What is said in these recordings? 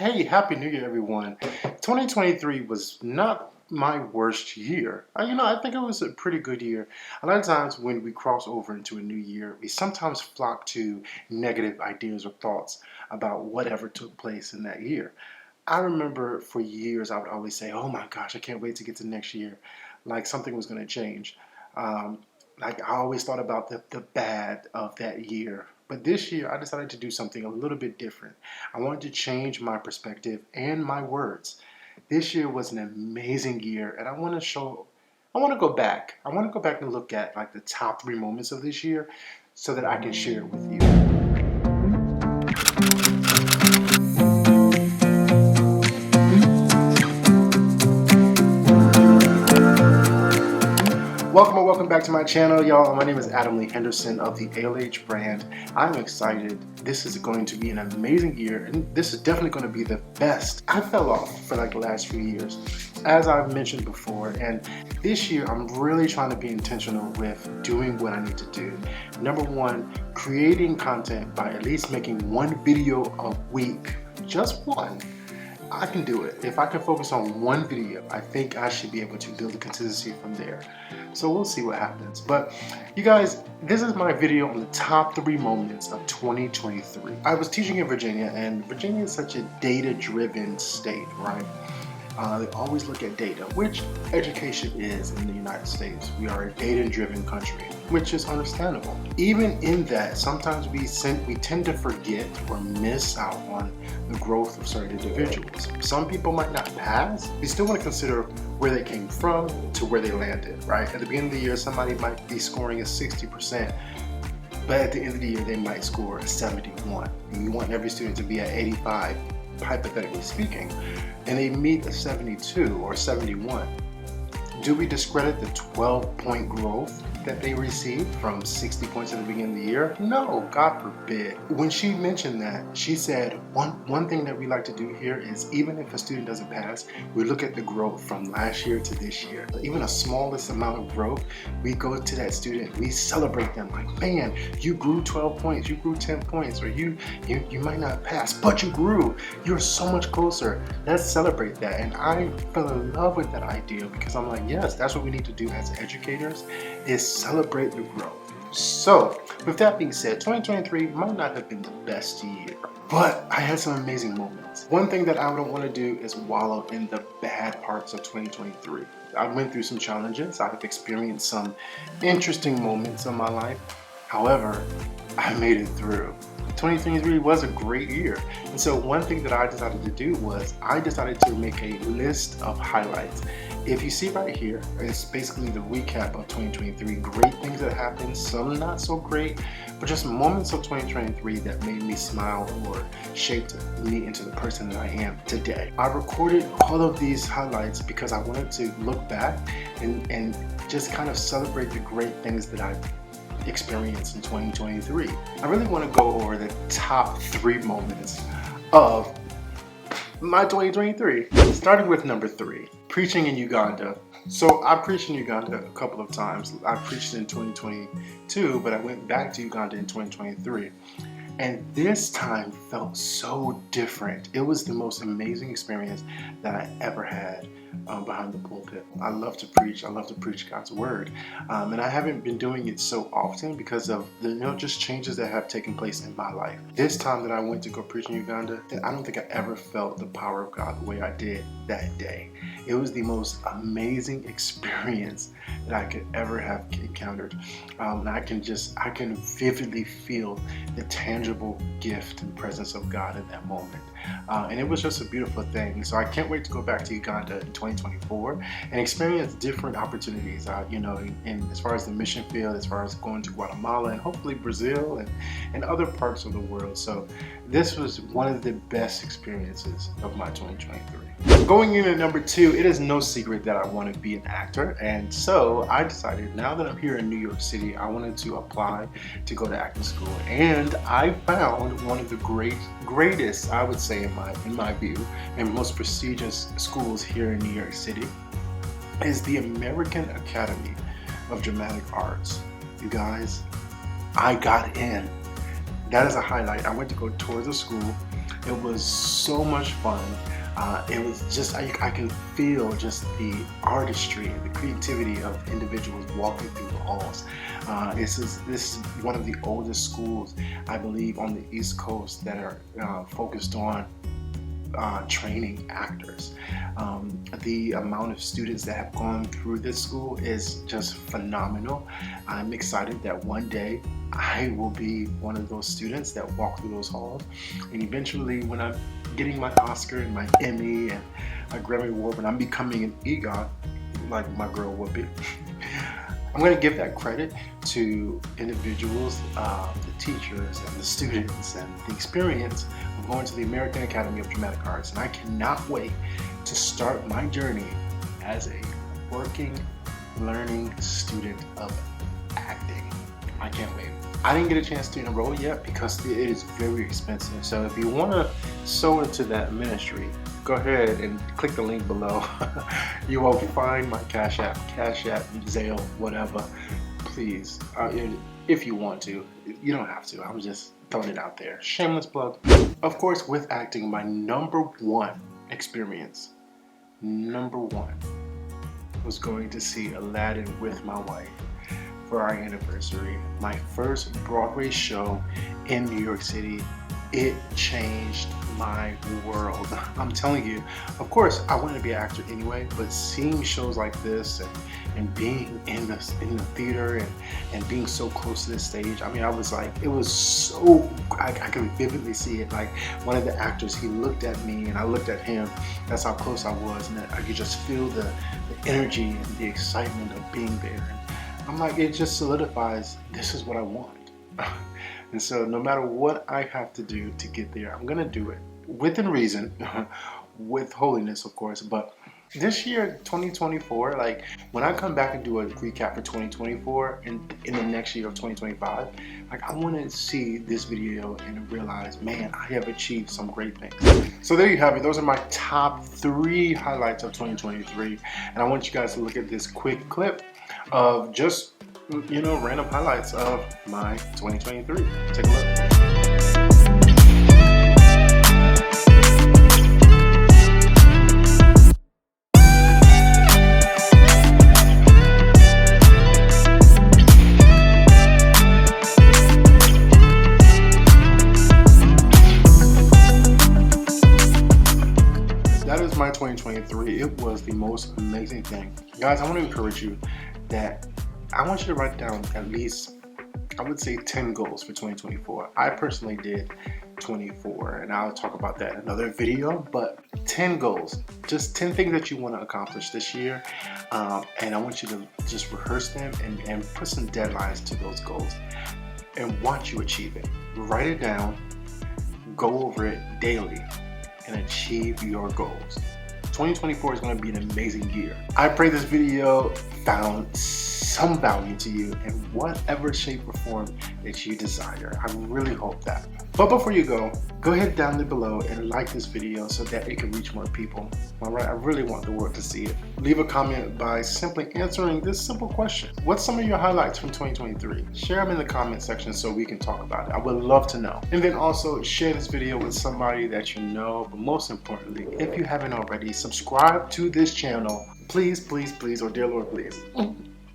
Hey, Happy New Year, everyone. 2023 was not my worst year. I think it was a pretty good year. A lot of times when we cross over into a new year, we sometimes flock to negative ideas or thoughts about whatever took place in that year. I remember for years I would always say, oh my gosh, I can't wait to get to next year. Like something was going to change. Um, like I always thought about the bad of that year. But this year I decided to do something a little bit different. I wanted to change my perspective and my words. This year was an amazing year, and I want to go back. I want to go back and look at like the top 3 moments of this year so that I can share it with you. Welcome or welcome back to my channel, y'all. My name is Adam Lee Henderson of the ALH brand. I'm excited. This is going to be an amazing year, and this is definitely going to be the best. I fell off for like the last few years, as I've mentioned before, and this year I'm really trying to be intentional with doing what I need to do. Number one, creating content by at least making one video a week, just one. I can do it. If I can focus on one video, I think I should be able to build a consistency from there. So we'll see what happens. But you guys, this is my video on the top 3 moments of 2023. I was teaching in Virginia, and Virginia is such a data-driven state, right? They always look at data, which education is in the United States. We are a data-driven country, which is understandable. Even in that, sometimes we tend to forget or miss out on the growth of certain individuals. Some people might not pass. We still want to consider where they came from to where they landed, right? At the beginning of the year, somebody might be scoring a 60%. But at the end of the year, they might score a 71. And you want every student to be at 85, hypothetically speaking, and they meet a 72 or 71. Do we discredit the 12-point growth that they received from 60 points at the beginning of the year? No, God forbid. When she mentioned that, she said, one thing that we like to do here is even if a student doesn't pass, we look at the growth from last year to this year. Even a smallest amount of growth, we go to that student, we celebrate them like, man, you grew 12 points, you grew 10 points, or you might not pass, but you grew. You're so much closer. Let's celebrate that. And I fell in love with that idea because I'm like, yes, that's what we need to do as educators, is celebrate the growth. So with that being said, 2023 might not have been the best year, but I had some amazing moments. One thing that I don't want to do is wallow in the bad parts of 2023. I went through some challenges. I've experienced some interesting moments in my life. However, I made it through. 2023 was a great year. And so one thing that I decided to do was I decided to make a list of highlights. If you see right here, it's basically the recap of 2023. Great things that happened, some not so great, but just moments of 2023 that made me smile or shaped me into the person that I am today. I recorded all of these highlights because I wanted to look back and just kind of celebrate the great things that I've experienced in 2023. I really want to go over the top 3 moments of my 2023. Starting with number 3, preaching in Uganda. So I preached in Uganda a couple of times. I preached in 2022, but I went back to Uganda in 2023. And this time felt so different. It was the most amazing experience that I ever had behind the pulpit. I love to preach. I love to preach God's word. And I haven't been doing it so often because of the just changes that have taken place in my life. This time that I went to go preach in Uganda, I don't think I ever felt the power of God the way I did that day. It was the most amazing experience that I could ever have encountered. And I can vividly feel the tangible gift and presence of God in that moment. And it was just a beautiful thing. So I can't wait to go back to Uganda in 2024 and experience different opportunities, in as far as the mission field, as far as going to Guatemala and hopefully Brazil and other parts of the world. So this was one of the best experiences of my 2023. Going into number 2, it is no secret that I want to be an actor, and so I decided now that I'm here in New York City, I wanted to apply to go to acting school, and I found one of the greatest, I would say in my view, and most prestigious schools here in New York City is the American Academy of Dramatic Arts. You guys, I got in. That is a highlight. I went to go tour the school. It was so much fun. It was just, I can feel just the artistry and the creativity of individuals walking through the halls. This is one of the oldest schools, I believe, on the East Coast that are focused on training actors. The amount of students that have gone through this school is just phenomenal. I'm excited that one day I will be one of those students that walk through those halls, and eventually when I'm getting my Oscar and my Emmy and my Grammy Award, when I'm becoming an EGOT like my girl would be, I'm going to give that credit to individuals, the teachers and the students and the experience of going to the American Academy of Dramatic Arts. And I cannot wait to start my journey as a working, learning student of acting. I can't wait. I didn't get a chance to enroll yet because it is very expensive. So if you want to sow into that ministry, go ahead and click the link below. You will find my CASHAPP, Zelle, whatever. Please, if you want to. You don't have to. I'm just throwing it out there. Shameless plug. Of course, with acting, my #1 experience, #1, was going to see Aladdin with my wife for our anniversary. My first Broadway show in New York City. It changed my world. I'm telling you. Of course, I wanted to be an actor anyway, but seeing shows like this and being in the theater and being so close to the stage, I mean, I was like, it was so, I can vividly see it. Like one of the actors, he looked at me and I looked at him. That's how close I was, and I could just feel the energy and the excitement of being there. And I'm like, it just solidifies, this is what I want. And so no matter what I have to do to get there, I'm gonna do it within reason, with holiness, of course. But this year, 2024, like when I come back and do a recap for 2024 and in the next year of 2025, like I want to see this video and realize, man, I have achieved some great things. So there you have it. Those are my top 3 highlights of 2023, and I want you guys to look at this quick clip of just, you know, random highlights of my 2023. Take a look. That is my 2023. It was the most amazing thing. Guys, I want to encourage you that I want you to write down at least, I would say, 10 goals for 2024. I personally did 24, and I'll talk about that in another video, but 10 goals, just 10 things that you want to accomplish this year. And I want you to just rehearse them and put some deadlines to those goals and watch you achieve it. Write it down, go over it daily, and achieve your goals. 2024 is going to be an amazing year. I pray this video found some value to you in whatever shape or form that you desire. I really hope that. But before you go ahead down there below and like this video so that it can reach more people. All right, I really want the world to see it. Leave a comment by simply answering this simple question. What's some of your highlights from 2023? Share them in the comment section so we can talk about it. I would love to know. And then also share this video with somebody that you know, but most importantly, if you haven't already, subscribe to this channel. Please, please, please, or dear Lord, please.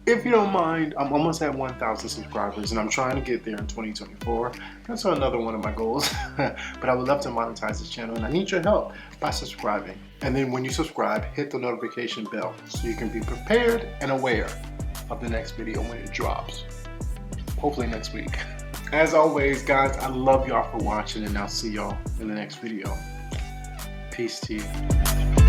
If you don't mind, I'm almost at 1,000 subscribers and I'm trying to get there in 2024. That's another one of my goals. But I would love to monetize this channel and I need your help by subscribing. And then when you subscribe, hit the notification bell so you can be prepared and aware of the next video when it drops. Hopefully next week. As always, guys, I love y'all for watching and I'll see y'all in the next video. Peace to you.